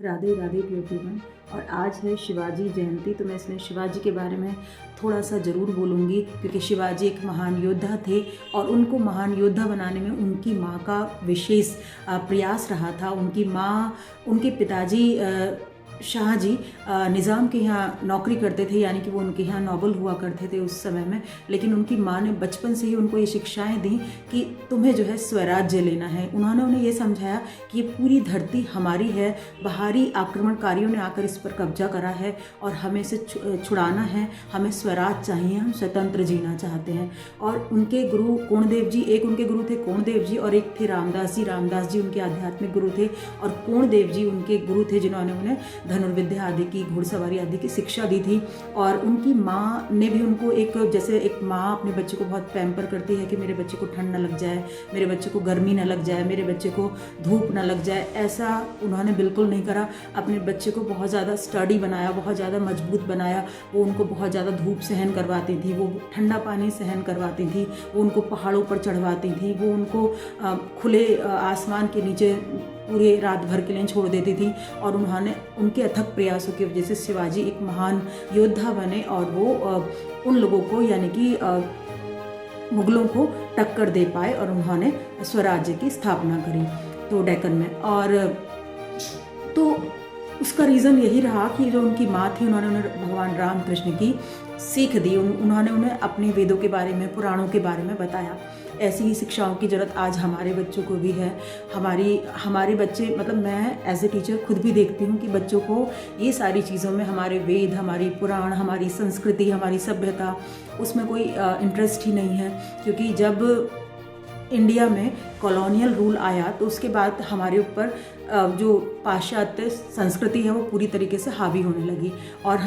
Radhe Radhe to everyone. और आज है शिवाजी जयंती, तो मैं इसमें शिवाजी के बारे में थोड़ा सा ज़रूर बोलूँगी, क्योंकि शिवाजी एक महान योद्धा थे और उनको महान योद्धा बनाने में उनकी माँ का विशेष प्रयास रहा था। उनकी माँ, उनके पिताजी शाहजी निज़ाम के यहाँ नौकरी करते थे, यानी कि वो उनके यहाँ नॉबल हुआ करते थे उस समय में। लेकिन उनकी माँ ने बचपन से ही उनको ये शिक्षाएं दी कि तुम्हें जो है स्वराज्य लेना है। उन्होंने उन्हें ये समझाया कि ये पूरी धरती हमारी है, बाहरी आक्रमणकारियों ने आकर इस पर कब्जा करा है और हमें इसे छुड़ाना है, हमें स्वराज चाहिए, हम स्वतंत्र जीना चाहते हैं। और उनके गुरु कोणदेव जी, एक उनके गुरु थे कोणदेव जी और एक थे रामदास जी। रामदास जी उनके आध्यात्मिक गुरु थे और कोणदेव जी उनके गुरु थे जिन्होंने उन्हें धनुर्विद्या आदि की, घुड़सवारी आदि की शिक्षा दी थी। और उनकी माँ ने भी उनको जैसे एक माँ अपने बच्चे को बहुत पैम्पर करती है कि मेरे बच्चे को ठंड न लग जाए, मेरे बच्चे को गर्मी न लग जाए, मेरे बच्चे को धूप न लग जाए, ऐसा उन्होंने बिल्कुल नहीं करा। अपने बच्चे को बहुत ज़्यादा स्टडी बनाया, बहुत ज़्यादा मजबूत बनाया। वो उनको बहुत ज़्यादा धूप सहन करवाती थी, वो ठंडा पानी सहन करवाती थी, वो उनको पहाड़ों पर चढ़वाती थी, वो उनको खुले आसमान के नीचे पूरे रात भर के लिए छोड़ देती थी। और उन्होंने उनके अथक प्रयासों की वजह से शिवाजी एक महान योद्धा बने और वो उन लोगों को, यानी कि मुगलों को टक्कर दे पाए और उन्होंने स्वराज्य की स्थापना करी तो डेक्कन में। और तो उसका रीज़न यही रहा कि जो उनकी माँ थी, उन्होंने उन्हें भगवान राम कृष्ण की सीख दी। उन्होंने उन्हें अपने वेदों के बारे में, पुराणों के बारे में बताया। ऐसी ही शिक्षाओं की ज़रूरत आज हमारे बच्चों को भी है। हमारे बच्चे, मतलब मैं एज ए टीचर खुद भी देखती हूँ कि बच्चों को ये सारी चीज़ों में, हमारे वेद, हमारी पुराण, हमारी संस्कृति, हमारी सभ्यता, उसमें कोई इंटरेस्ट ही नहीं है। क्योंकि जब इंडिया में कॉलोनियल रूल आया तो उसके बाद हमारे ऊपर जो पाश्चात्य संस्कृति है वो पूरी तरीके से हावी होने लगी और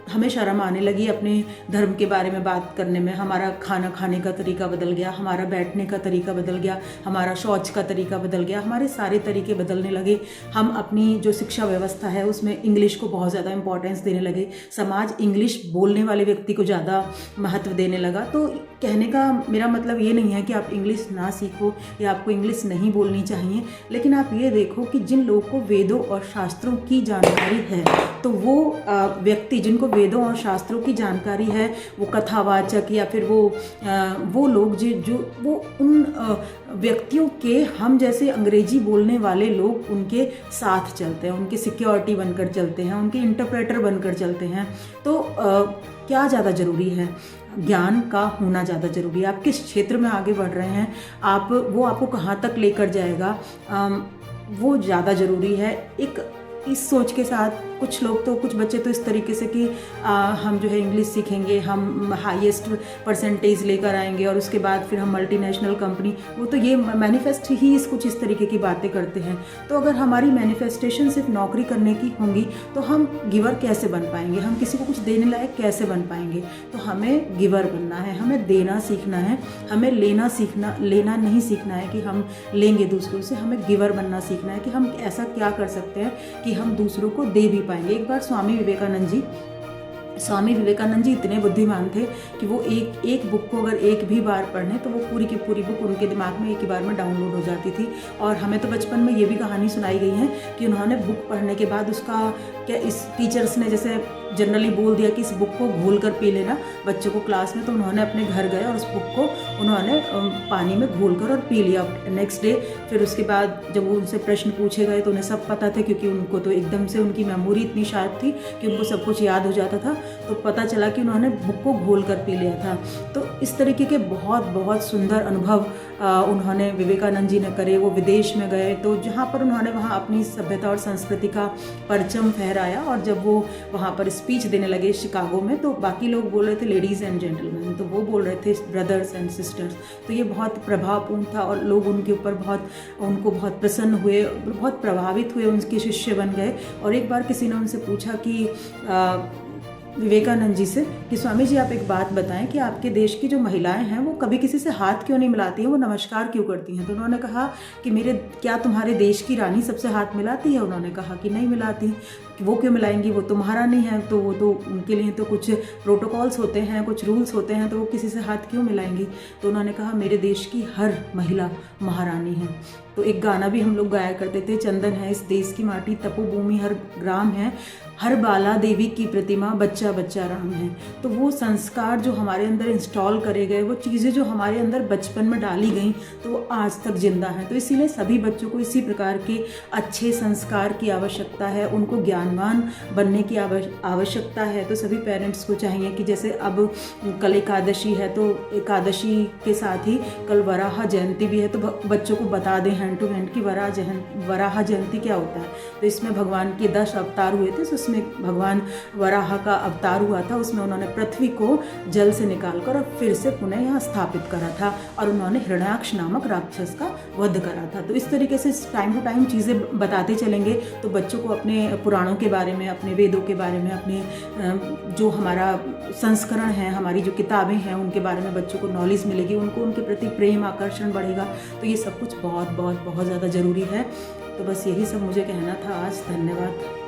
हमें शर्म आने लगी अपने धर्म के बारे में बात करने में। हमारा खाना खाने का तरीका बदल गया, हमारा बैठने का तरीका बदल गया, हमारा शौच का तरीका बदल गया, हमारे सारे तरीके बदलने लगे। हम अपनी जो शिक्षा व्यवस्था है उसमें इंग्लिश को बहुत ज़्यादा इंपॉर्टेंस देने लगे। समाज इंग्लिश बोलने वाले व्यक्ति को ज़्यादा महत्व देने लगा। तो कहने का मेरा मतलब ये नहीं है कि आप इंग्लिश ना सीखो या आपको इंग्लिश नहीं बोलनी चाहिए, लेकिन आप ये देखो कि जिन लोगों को वेदों और शास्त्रों की जानकारी है, तो वो व्यक्ति जिनको वेदों और शास्त्रों की जानकारी है, वो कथावाचक या फिर वो लोग जो वो उन व्यक्तियों के, हम जैसे अंग्रेजी बोलने वाले लोग उनके साथ चलते हैं, उनके सिक्योरिटी बनकर चलते हैं, उनके इंटरप्रेटर बनकर चलते हैं। तो क्या ज़्यादा ज़रूरी है? ज्ञान का होना ज़्यादा ज़रूरी है। आप किस क्षेत्र में आगे बढ़ रहे हैं, वो आपको कहाँ तक लेकर जाएगा, वो ज़्यादा ज़रूरी है। इस सोच के साथ कुछ बच्चे तो इस तरीके से कि हम जो है इंग्लिश सीखेंगे, हम हाईएस्ट परसेंटेज लेकर आएंगे और उसके बाद फिर हम मल्टीनेशनल कंपनी, वो तो ये मैनिफेस्ट ही कुछ इस तरीके की बातें करते हैं। तो अगर हमारी मैनिफेस्टेशन सिर्फ नौकरी करने की होंगी तो हम गिवर कैसे बन पाएंगे, हम किसी को कुछ देने लायक कैसे बन पाएंगे? तो हमें गिवर बनना है, हमें देना सीखना है, हमें लेना नहीं सीखना है कि हम लेंगे दूसरों से, हमें गिवर बनना सीखना है कि हम ऐसा क्या कर सकते हैं कि हम दूसरों को दे भी पाएंगे। एक बार स्वामी विवेकानंद जी इतने बुद्धिमान थे कि वो एक बुक को अगर एक भी बार पढ़ने तो वो पूरी की पूरी बुक उनके दिमाग में एक ही बार में डाउनलोड हो जाती थी। और हमें तो बचपन में ये भी कहानी सुनाई गई है कि उन्होंने बुक पढ़ने के बाद उसका क्या, इस टीचर्स ने जैसे जनरली बोल दिया कि इस बुक को घोल कर पी लेना बच्चों को क्लास में, तो उन्होंने अपने घर गए और उस बुक को उन्होंने पानी में घोल कर और पी लिया नेक्स्ट डे। फिर उसके बाद जब वो उनसे प्रश्न पूछे गए तो उन्हें सब पता था, क्योंकि उनको तो एकदम से उनकी मेमोरी इतनी शार्प थी कि उनको सब कुछ याद हो जाता था। तो पता चला कि उन्होंने बुक को घोल कर पी लिया था। तो इस तरीके के बहुत बहुत सुंदर अनुभव उन्होंने, विवेकानंद जी ने करे। वो विदेश में गए तो जहाँ पर उन्होंने वहाँ अपनी सभ्यता और संस्कृति का परचम फहराया, और जब वो वहाँ पर स्पीच देने लगे शिकागो में, तो बाकी लोग बोल रहे थे लेडीज़ एंड जेंटलमैन, तो वो बोल रहे थे ब्रदर्स एंड सिस्टर्स। तो ये बहुत प्रभावपूर्ण था और लोग उनके ऊपर उनको बहुत प्रसन्न हुए, बहुत प्रभावित हुए, उनके शिष्य बन गए। और एक बार किसी ने उनसे पूछा कि विवेकानंद जी से कि स्वामी जी आप एक बात बताएं कि आपके देश की जो महिलाएं हैं वो कभी किसी से हाथ क्यों नहीं मिलाती हैं, वो नमस्कार क्यों करती हैं? तो उन्होंने कहा कि क्या तुम्हारे देश की रानी सबसे हाथ मिलाती है? उन्होंने कहा कि नहीं मिलाती। कि वो क्यों मिलाएंगी, वो तो महारानी है, तो वो तो उनके लिए तो कुछ प्रोटोकॉल्स होते हैं, कुछ रूल्स होते हैं, तो वो किसी से हाथ क्यों मिलाएंगी? तो उन्होंने कहा मेरे देश की हर महिला महारानी है। तो एक गाना भी हम लोग गाया करते थे, चंदन है इस देश की माटी, तपोभूमि हर ग्राम है, हर बाला देवी की प्रतिमा, बच्चा बच्चा राम है। तो वो संस्कार जो हमारे अंदर इंस्टॉल करे गए, वो चीज़ें जो हमारे अंदर बचपन में डाली गई, तो वो आज तक जिंदा हैं। तो इसीलिए सभी बच्चों को इसी प्रकार के अच्छे संस्कार की आवश्यकता है, उनको ज्ञानवान बनने की आवश्यकता है। तो सभी पेरेंट्स को चाहिए कि जैसे अब कल एकादशी है, तो एकादशी के साथ ही कल वराह जयंती भी है, तो बच्चों को बता दें हैंड टू हैंड कि वराह जयंती क्या होता है। तो इसमें भगवान के 10 अवतार हुए थे, उसमें भगवान वराह का अवतार हुआ था, उसमें उन्होंने पृथ्वी को जल से निकालकर और फिर से पुनः यहाँ स्थापित करा था, और उन्होंने हिरण्याक्ष नामक राक्षस का वध करा था। तो इस तरीके से टाइम टू टाइम चीज़ें बताते चलेंगे तो बच्चों को अपने पुराणों के बारे में, अपने वेदों के बारे में, अपने जो हमारा संस्करण है, हमारी जो किताबें हैं, उनके बारे में बच्चों को नॉलेज मिलेगी, उनको उनके प्रति प्रेम आकर्षण बढ़ेगा। तो ये सब कुछ बहुत बहुत बहुत ज़्यादा ज़रूरी है। तो बस यही सब मुझे कहना था आज। धन्यवाद।